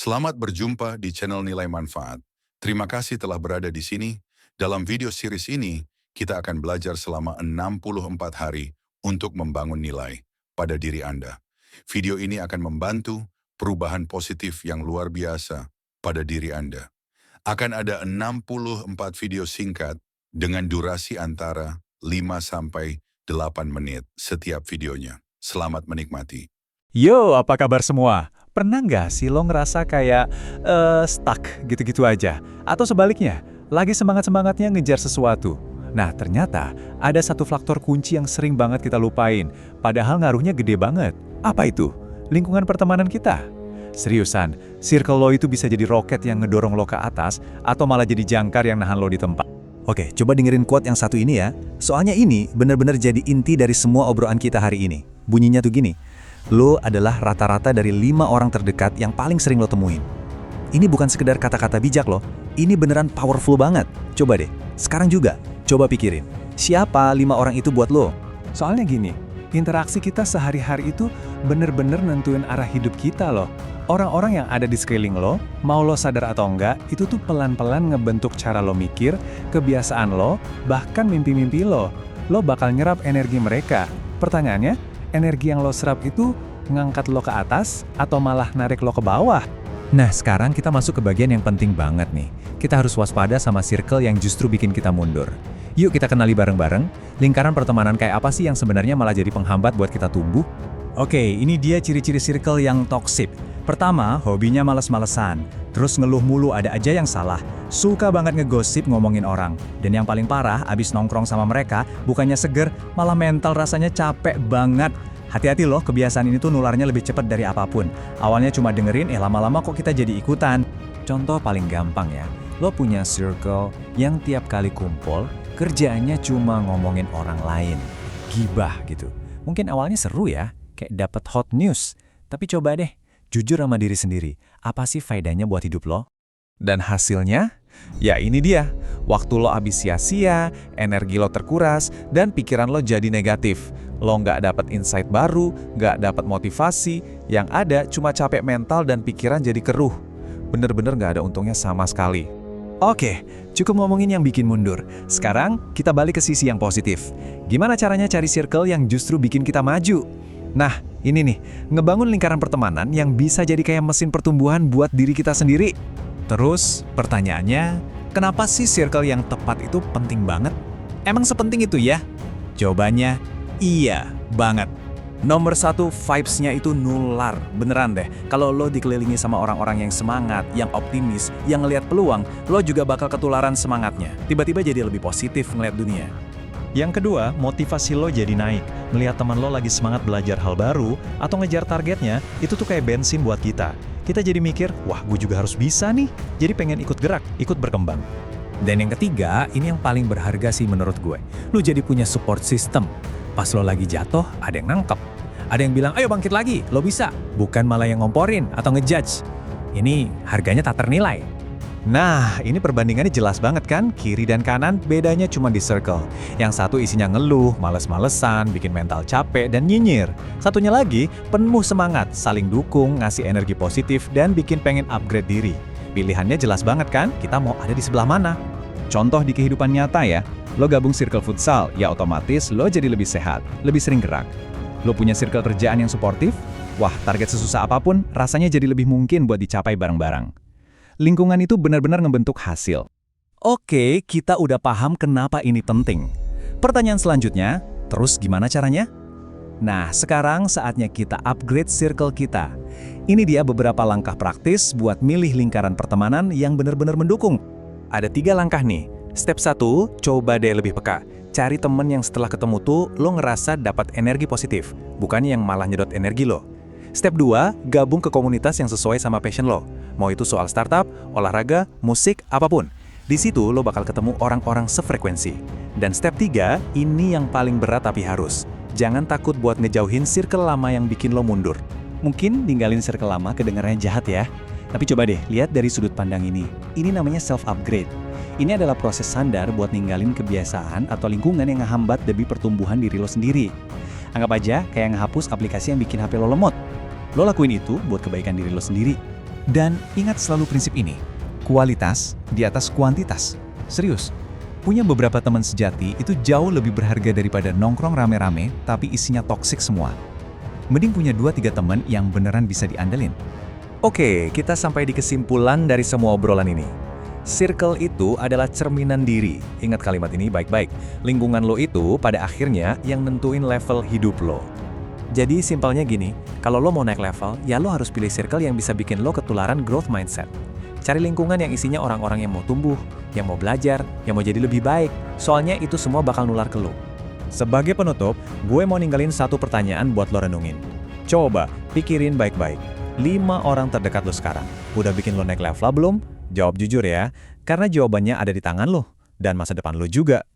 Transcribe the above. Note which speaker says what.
Speaker 1: Selamat berjumpa di channel Nilai Manfaat. Terima kasih telah berada di sini. Dalam video series ini, kita akan belajar selama 64 hari untuk membangun nilai pada diri Anda. Video ini akan membantu perubahan positif yang luar biasa pada diri Anda. Akan ada 64 video singkat dengan durasi antara 5-8 menit setiap videonya. Selamat menikmati.
Speaker 2: Yo, apa kabar semua? Pernah nggak sih lo ngerasa kayak stuck gitu-gitu aja? Atau sebaliknya, lagi semangat-semangatnya ngejar sesuatu? Nah, ternyata ada satu faktor kunci yang sering banget kita lupain, padahal ngaruhnya gede banget. Apa itu? Lingkungan pertemanan kita. Seriusan, circle lo itu bisa jadi roket yang ngedorong lo ke atas, atau malah jadi jangkar yang nahan lo di tempat.
Speaker 3: Oke, coba dengerin quote yang satu ini ya. Soalnya ini benar-benar jadi inti dari semua obrolan kita hari ini. Bunyinya tuh gini, lo adalah rata-rata dari 5 orang terdekat yang paling sering lo temuin. Ini bukan sekedar kata-kata bijak lo, ini beneran powerful banget. Coba deh, sekarang juga, coba pikirin. Siapa 5 orang itu buat lo?
Speaker 2: Soalnya gini, interaksi kita sehari-hari itu bener-bener nentuin arah hidup kita loh. Orang-orang yang ada di sekeliling lo, mau lo sadar atau enggak, itu tuh pelan-pelan ngebentuk cara lo mikir, kebiasaan lo, bahkan mimpi-mimpi lo. Lo bakal nyerap energi mereka. Pertanyaannya, energi yang lo serap itu ngangkat lo ke atas atau malah narik lo ke bawah?
Speaker 3: Nah, sekarang kita masuk ke bagian yang penting banget nih. Kita harus waspada sama circle yang justru bikin kita mundur. Yuk kita kenali bareng-bareng, lingkaran pertemanan kayak apa sih yang sebenarnya malah jadi penghambat buat kita tumbuh? Oke, ini dia ciri-ciri circle yang toksik. Pertama, hobinya males-malesan. Terus ngeluh mulu, ada aja yang salah. Suka banget ngegosip ngomongin orang. Dan yang paling parah, abis nongkrong sama mereka, bukannya seger, malah mental rasanya capek banget. Hati-hati loh, kebiasaan ini tuh nularnya lebih cepat dari apapun. Awalnya cuma dengerin, lama-lama kok kita jadi ikutan. Contoh paling gampang ya, lo punya circle yang tiap kali kumpul, kerjaannya cuma ngomongin orang lain. Gibah gitu. Mungkin awalnya seru ya, kayak dapat hot news. Tapi coba deh, jujur sama diri sendiri, apa sih faedahnya buat hidup lo? Dan hasilnya? Ya ini dia, waktu lo habis sia-sia, energi lo terkuras, dan pikiran lo jadi negatif. Lo nggak dapat insight baru, nggak dapat motivasi, yang ada cuma capek mental dan pikiran jadi keruh. Bener-bener nggak ada untungnya sama sekali. Oke, cukup ngomongin yang bikin mundur. Sekarang kita balik ke sisi yang positif. Gimana caranya cari circle yang justru bikin kita maju? Nah, ini nih, ngebangun lingkaran pertemanan yang bisa jadi kayak mesin pertumbuhan buat diri kita sendiri. Terus, pertanyaannya, kenapa sih circle yang tepat itu penting banget? Emang sepenting itu ya? Jawabannya, iya banget. Nomor 1, vibes-nya itu nular. Beneran deh, kalau lo dikelilingi sama orang-orang yang semangat, yang optimis, yang ngelihat peluang, lo juga bakal ketularan semangatnya. Tiba-tiba jadi lebih positif ngelihat dunia. Yang kedua, motivasi lo jadi naik. Melihat teman lo lagi semangat belajar hal baru atau ngejar targetnya, itu tuh kayak bensin buat kita. Kita jadi mikir, wah gue juga harus bisa nih. Jadi pengen ikut gerak, ikut berkembang. Dan yang ketiga, ini yang paling berharga sih menurut gue. Lo jadi punya support system. Pas lo lagi jatuh, ada yang nangkep. Ada yang bilang, ayo bangkit lagi, lo bisa. Bukan malah yang ngomporin atau ngejudge. Ini harganya tak ternilai. Nah, ini perbandingannya jelas banget kan? Kiri dan kanan bedanya cuma di circle. Yang satu isinya ngeluh, males-malesan, bikin mental capek, dan nyinyir. Satunya lagi, penuh semangat, saling dukung, ngasih energi positif, dan bikin pengen upgrade diri. Pilihannya jelas banget kan? Kita mau ada di sebelah mana? Contoh di kehidupan nyata ya, lo gabung circle futsal, ya otomatis lo jadi lebih sehat, lebih sering gerak. Lo punya circle kerjaan yang suportif? Wah, target sesusah apapun rasanya jadi lebih mungkin buat dicapai bareng-bareng. Lingkungan itu benar-benar ngebentuk hasil. Oke, kita udah paham kenapa ini penting. Pertanyaan selanjutnya, terus gimana caranya? Nah, sekarang saatnya kita upgrade circle kita. Ini dia beberapa langkah praktis buat milih lingkaran pertemanan yang benar-benar mendukung. Ada 3 langkah nih. Step 1, coba deh lebih peka. Cari temen yang setelah ketemu tuh lo ngerasa dapat energi positif, bukan yang malah nyedot energi lo. Step 2, gabung ke komunitas yang sesuai sama passion lo. Mau itu soal startup, olahraga, musik, apapun. Di situ lo bakal ketemu orang-orang sefrekuensi. Dan step 3, ini yang paling berat tapi harus. Jangan takut buat ngejauhin circle lama yang bikin lo mundur. Mungkin ninggalin circle lama kedengarannya jahat ya. Tapi coba deh, lihat dari sudut pandang ini. Ini namanya self-upgrade. Ini adalah proses sadar buat ninggalin kebiasaan atau lingkungan yang ngehambat demi pertumbuhan diri lo sendiri. Anggap aja kayak ngehapus aplikasi yang bikin HP lo lemot. Lo lakuin itu buat kebaikan diri lo sendiri.
Speaker 2: Dan ingat selalu prinsip ini, kualitas di atas kuantitas. Serius, punya beberapa teman sejati itu jauh lebih berharga daripada nongkrong rame-rame tapi isinya toksik semua. Mending punya 2-3 teman yang beneran bisa diandelin.
Speaker 3: Oke, kita sampai di kesimpulan dari semua obrolan ini. Circle itu adalah cerminan diri. Ingat kalimat ini baik-baik. Lingkungan lo itu pada akhirnya yang nentuin level hidup lo. Jadi simpelnya gini, kalau lo mau naik level, ya lo harus pilih circle yang bisa bikin lo ketularan growth mindset. Cari lingkungan yang isinya orang-orang yang mau tumbuh, yang mau belajar, yang mau jadi lebih baik. Soalnya itu semua bakal nular ke lo. Sebagai penutup, gue mau ninggalin satu pertanyaan buat lo renungin. Coba pikirin baik-baik. 5 orang terdekat lo sekarang, udah bikin lo naik level belum? Jawab jujur ya, karena jawabannya ada di tangan lo, dan masa depan lo juga.